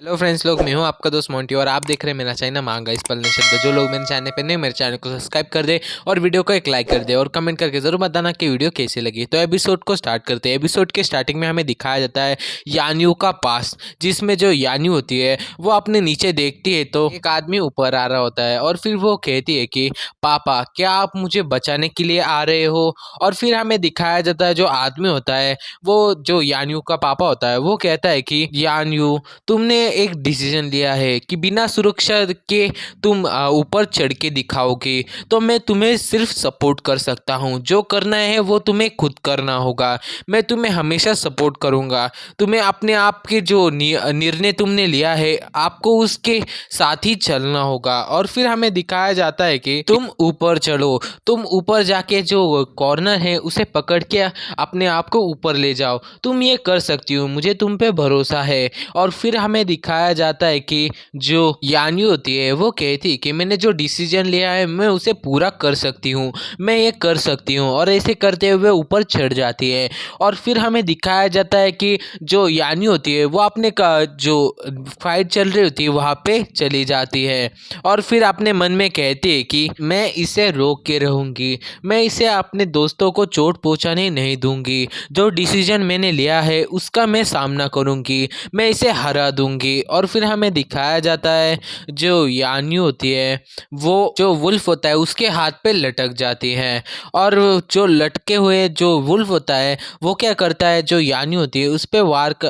Hello friends लोग, मैं हूं आपका दोस्त मोंटी और आप देख रहे हैं मेरा चैनल मांगा इस पलने शब्द। जो लोग मेरे चैनल पे नहीं, मेरे चैनल को सब्सक्राइब कर दे और वीडियो को एक लाइक कर दे और कमेंट करके जरूर बताना कि वीडियो कैसी लगी। तो एपिसोड को स्टार्ट करते हैं। एपिसोड के स्टार्टिंग में हमें दिखाया जाता है यान्यू का पास, जिसमें जो यान्यू होती है वो अपने नीचे देखती है तो एक आदमी ऊपर आ रहा होता है और फिर वो कहती है कि पापा क्या आप मुझे बचाने के लिए आ रहे हो। और फिर हमें दिखाया जाता है जो आदमी होता है वो जो यान्यू का पापा होता है वो कहता है कि यान्यू, तुमने एक डिसीजन लिया है कि बिना सुरक्षा के तुम ऊपर चढ़ के दिखाओगे, तो मैं तुम्हें सिर्फ सपोर्ट कर सकता हूँ। जो करना है वो तुम्हें खुद करना होगा। मैं तुम्हें हमेशा सपोर्ट करूँगा। तुम्हें अपने आप के जो निर्णय तुमने लिया है आपको उसके साथ ही चलना होगा। और फिर हमें दिखाया जाता है कि तुम ऊपर चढ़ो, तुम ऊपर जाके जो कॉर्नर है उसे पकड़ के अपने आप को ऊपर ले जाओ। तुम ये कर सकती हो, मुझे तुम पे भरोसा है। और फिर हमें दिखाया जाता है कि जो यान्यू होती है वो कहती है कि मैंने जो डिसीजन लिया है मैं उसे पूरा कर सकती हूँ, मैं ये कर सकती हूँ। और ऐसे करते हुए ऊपर चढ़ जाती है। और फिर हमें दिखाया जाता है कि जो यान्यू होती है वो अपने का जो फाइट चल रही होती है वहाँ पे चली जाती है। और फिर अपने मन में कहती है कि मैं इसे रोक के रहूँगी, मैं इसे अपने दोस्तों को चोट पहुँचाने नहीं दूंगी। जो डिसीजन मैंने लिया है उसका मैं सामना करूँगी, मैं इसे हरा दूंगी। और फिर हमें दिखाया जाता है जो यान्यू होती है वो जो वुल्फ होता है उसके हाथ पे लटक जाती है। और जो लटके हुए जो वुल्फ होता है वो क्या करता है, जो यान्यू होती है उस पे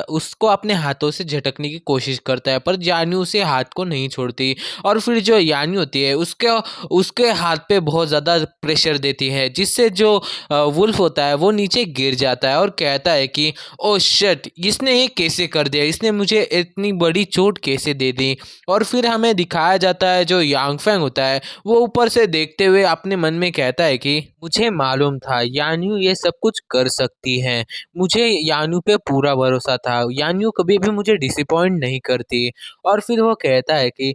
उसको अपने हाथों से झटकने की कोशिश करता है, पर यान्यू उसे हाथ को नहीं छोड़ती। और फिर जो यान्यू होती है उसके उसके हाथ पे बहुत ज़्यादा प्रेशर देती है, जिससे जो वुल्फ होता है वो नीचे गिर जाता है और कहता है कि ओ शिट, इसने ये कैसे कर दिया, इसने मुझे इतनी बड़ी चोट कैसे दे दी। और फिर हमें दिखाया जाता है जो यांग फैंग होता है वो ऊपर से देखते हुए अपने मन में कहता है कि मुझे मालूम था यान्यू ये सब कुछ कर सकती है, मुझे यान्यू पे पूरा भरोसा था, यान्यू कभी भी मुझे डिसअपॉइंट नहीं करती। और फिर वो कहता है कि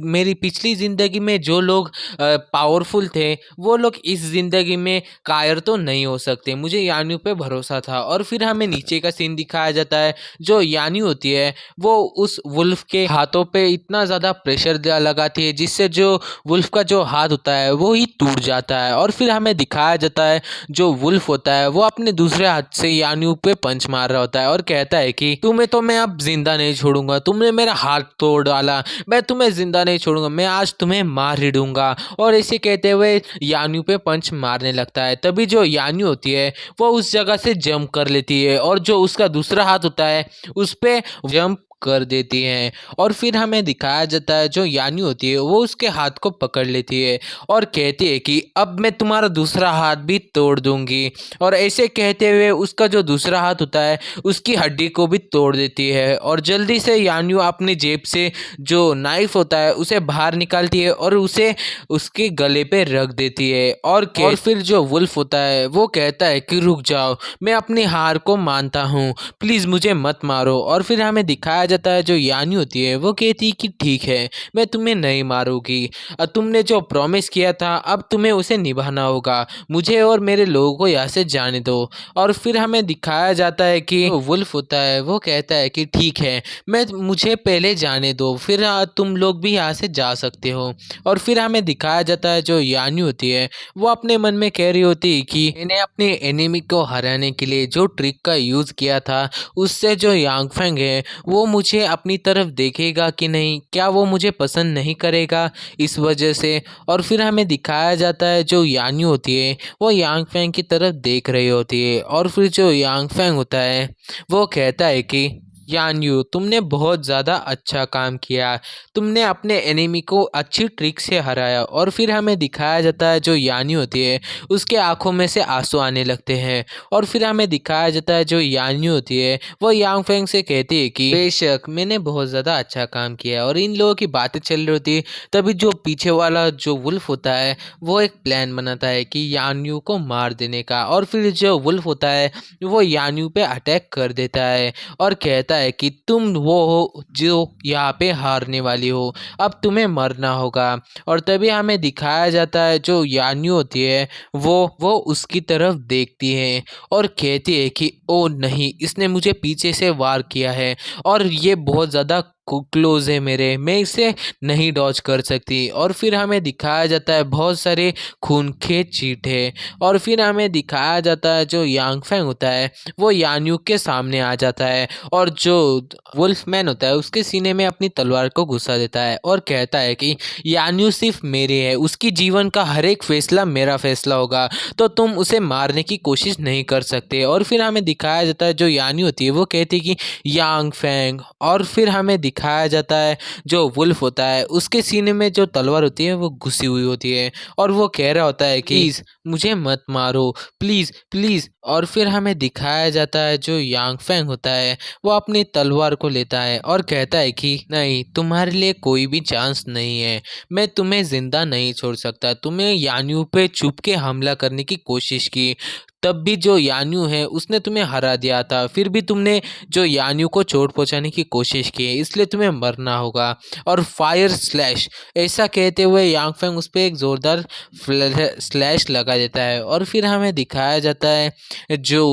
मेरी पिछली ज़िंदगी में जो लोग पावरफुल थे वो लोग इस ज़िंदगी में कायर तो नहीं हो सकते, मुझे यान्यू पे भरोसा था। और फिर हमें नीचे का सीन दिखाया जाता है। जो यान्यू होती है वो उस वुल्फ के हाथों पे इतना ज़्यादा प्रेशर लगाती है जिससे जो वुल्फ का जो हाथ होता है वो ही टूट जाता है। और फिर हमें दिखाया जाता है जो वुल्फ होता है वो अपने दूसरे हाथ से यान्यू पे पंच मार रहा होता है और कहता है कि तुम्हें तो मैं अब जिंदा नहीं छोड़ूंगा, तुमने मेरा हाथ तोड़ डाला, मैं तुम्हें जिंदा नहीं छोड़ूंगा, मैं आज तुम्हें मार ही दूंगा। और ऐसे कहते हुए यान्यू पे पंच मारने लगता है। तभी जो यान्यू होती है वो उस जगह से जंप कर लेती है और जो उसका दूसरा हाथ होता है उस पे जंप कर देती है। और फिर हमें दिखाया जाता है जो यान्यू होती है वो उसके हाथ को पकड़ लेती है और कहती है कि अब मैं तुम्हारा दूसरा हाथ भी तोड़ दूंगी। और ऐसे कहते हुए उसका जो दूसरा हाथ होता है उसकी हड्डी को भी तोड़ देती है। और जल्दी से यान्यू अपनी जेब से जो नाइफ होता है उसे बाहर निकालती है और उसे उसके गले पे रख देती है। और फिर जो वुल्फ होता है वो कहता है कि रुक जाओ, मैं अपनी हार को मानता हूँ, प्लीज़ मुझे मत मारो। और फिर हमें दिखाया जाता है जो यानी होती है वो कहती है कि ठीक है, मैं तुम्हें नहीं मारूंगी, तुमने जो प्रॉमिस किया था अब तुम्हें उसे निभाना होगा, मुझे और मेरे लोगों को यहाँ से जाने दो। और फिर हमें दिखाया जाता है कि वुल्फ होता है वो कहता है कि ठीक है, मैं मुझे पहले जाने दो, फिर तुम लोग भी यहाँ से जा सकते हो। और फिर हमें दिखाया जाता है जो यानी होती है वो अपने मन में कह रही होती है कि मैंने अपने एनिमी को हराने के लिए जो ट्रिक का यूज़ किया था उससे जो यांग फेंग है वो मुझे अपनी तरफ देखेगा कि नहीं, क्या वो मुझे पसंद नहीं करेगा इस वजह से। और फिर हमें दिखाया जाता है जो यानी होती है वो यांग फेंग की तरफ देख रही होती है। और फिर जो यांग फेंग होता है वो कहता है कि यान्यू, तुमने बहुत ज़्यादा अच्छा काम किया, तुमने अपने एनिमी को अच्छी ट्रिक से हराया। और फिर हमें दिखाया जाता है जो यानी होती है उसके आंखों में से आंसू आने लगते हैं। और फिर हमें दिखाया जाता है जो यानी होती है वो यांग फेंग से कहती है कि बेशक मैंने बहुत ज़्यादा अच्छा काम किया। और इन लोगों की बातें चल रही होती है तभी जो पीछे वाला जो वुल्फ होता है वो एक प्लान बनाता है कि यान्यू को मार देने का। और फिर जो वुल्फ होता है वो यान्यू पे अटैक कर देता है और कहता कहता है कि तुम वो हो जो यहाँ पे हारने वाली हो, अब तुम्हें मरना होगा। और तभी हमें दिखाया जाता है जो यान्यू होती है वो उसकी तरफ देखती है और कहती है कि ओ नहीं, इसने मुझे पीछे से वार किया है और ये बहुत ज़्यादा क्लोज है मेरे, मैं इसे नहीं डॉज कर सकती। और फिर हमें दिखाया जाता है बहुत सारे खून के चीटे और फिर हमें दिखाया जाता है जो यांग फैंग होता है वो यान्यू के सामने आ जाता है और जो वुल्फ मैन होता है उसके सीने में अपनी तलवार को घुसा देता है और कहता है कि यान्यू सिर्फ मेरी है, उसकी जीवन का हर एक फैसला मेरा फैसला होगा, तो तुम उसे मारने की कोशिश नहीं कर सकते। और फिर हमें दिखाया जाता है जो यान्यू होती है वो कहती है कि यांग फैंग। और फिर हमें दिखाया जाता है जो वुल्फ होता है उसके सीने में जो तलवार होती है वो घुसी हुई होती है और वो कह रहा होता है कि प्लीज़ मुझे मत मारो, प्लीज़ प्लीज़। और फिर हमें दिखाया जाता है जो यांग फैंग होता है वो अपनी तलवार को लेता है और कहता है कि नहीं, तुम्हारे लिए कोई भी चांस नहीं है, मैं तुम्हें जिंदा नहीं छोड़ सकता। तुम्हें यान्यू पे छुप के हमला करने की कोशिश की, तब भी जो यान्यू है उसने तुम्हें हरा दिया था, फिर भी तुमने जो यान्यू को चोट पहुंचाने की कोशिश की, इसलिए तुम्हें मरना होगा। और फायर स्लैश, ऐसा कहते हुए यांग फैंग उस पर एक ज़ोरदार स्लैश लगा देता है। और फिर हमें दिखाया जाता है जो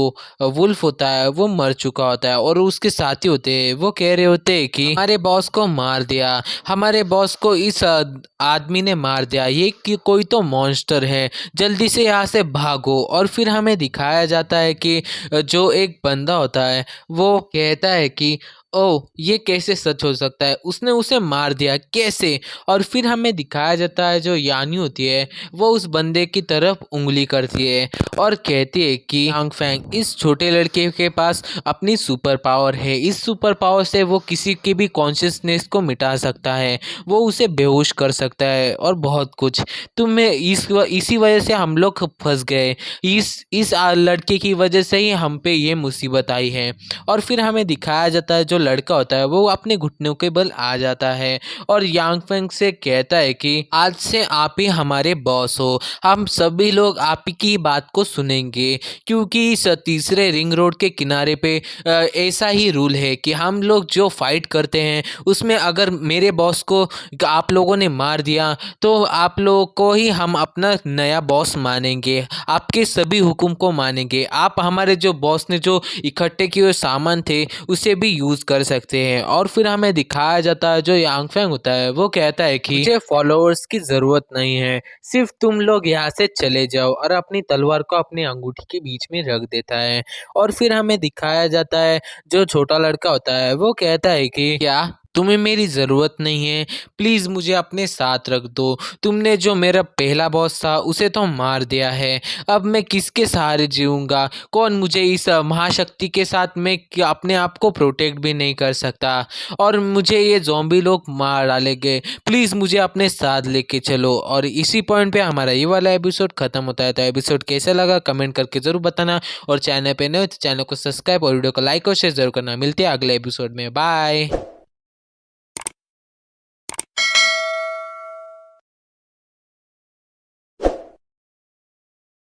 वुल्फ होता है वो मर चुका होता है और उसके साथी होते हैं वो कह रहे होते हैं कि हमारे बॉस को मार दिया, हमारे बॉस को इस आदमी ने मार दिया, ये कोई तो मॉन्स्टर है, जल्दी से यहाँ से भागो। और फिर हमें दिखाया जाता है कि जो एक बंदा होता है वो कहता है कि ओह, ये कैसे सच हो सकता है, उसने उसे मार दिया कैसे। और फिर हमें दिखाया जाता है जो यानी होती है वो उस बंदे की तरफ उंगली करती है और कहती है कि यांग फैंग, इस छोटे लड़के के पास अपनी सुपर पावर है, इस सुपर पावर से वो किसी की भी कॉन्शियसनेस को मिटा सकता है, वो उसे बेहोश कर सकता है और बहुत कुछ। तुम्हें इसी वजह से हम लोग फंस गए, इस लड़के की वजह से ही हम पे ये मुसीबत आई है। और फिर हमें दिखाया जाता है जो लड़का होता है वो अपने घुटनों के बल आ जाता है और यांग फेंग से कहता है कि आज से आप ही हमारे बॉस हो, हम सभी लोग आप ही की बात को सुनेंगे, क्योंकि इस तीसरे रिंग रोड के किनारे पे ऐसा ही रूल है कि हम लोग जो फाइट करते हैं उसमें अगर मेरे बॉस को आप लोगों ने मार दिया तो आप लोगों को ही हम अपना नया बॉस मानेंगे, आपके सभी हुक्म को मानेंगे, आप हमारे जो बॉस ने जो इकट्ठे किए हुए सामान थे उसे भी यूज़ कर सकते हैं। और फिर हमें दिखाया जाता है जो यांग फैंग होता है वो कहता है कि मुझे फॉलोअर्स की ज़रूरत नहीं है, सिर्फ तुम लोग यहाँ से चले जाओ, और अपनी तलवार को अपनी अंगूठी के बीच में रख देता है। और फिर हमें दिखाया जाता है जो छोटा लड़का होता है वो कहता है कि क्या तुम्हें मेरी ज़रूरत नहीं है, प्लीज़ मुझे अपने साथ रख दो, तुमने जो मेरा पहला बॉस था उसे तो मार दिया है, अब मैं किसके सहारे जीऊँगा, कौन मुझे इस महाशक्ति के साथ मैं अपने आप को प्रोटेक्ट भी नहीं कर सकता और मुझे ये ज़ॉम्बी लोग मार डालेंगे, प्लीज़ मुझे अपने साथ लेके चलो। और इसी पॉइंट पे हमारा ये वाला एपिसोड ख़त्म होता है। तो एपिसोड कैसा लगा कमेंट करके ज़रूर बताना और चैनल पे नए हो तो चैनल को सब्सक्राइब और वीडियो को लाइक और शेयर ज़रूर करना। मिलते हैं अगले एपिसोड में, बाय।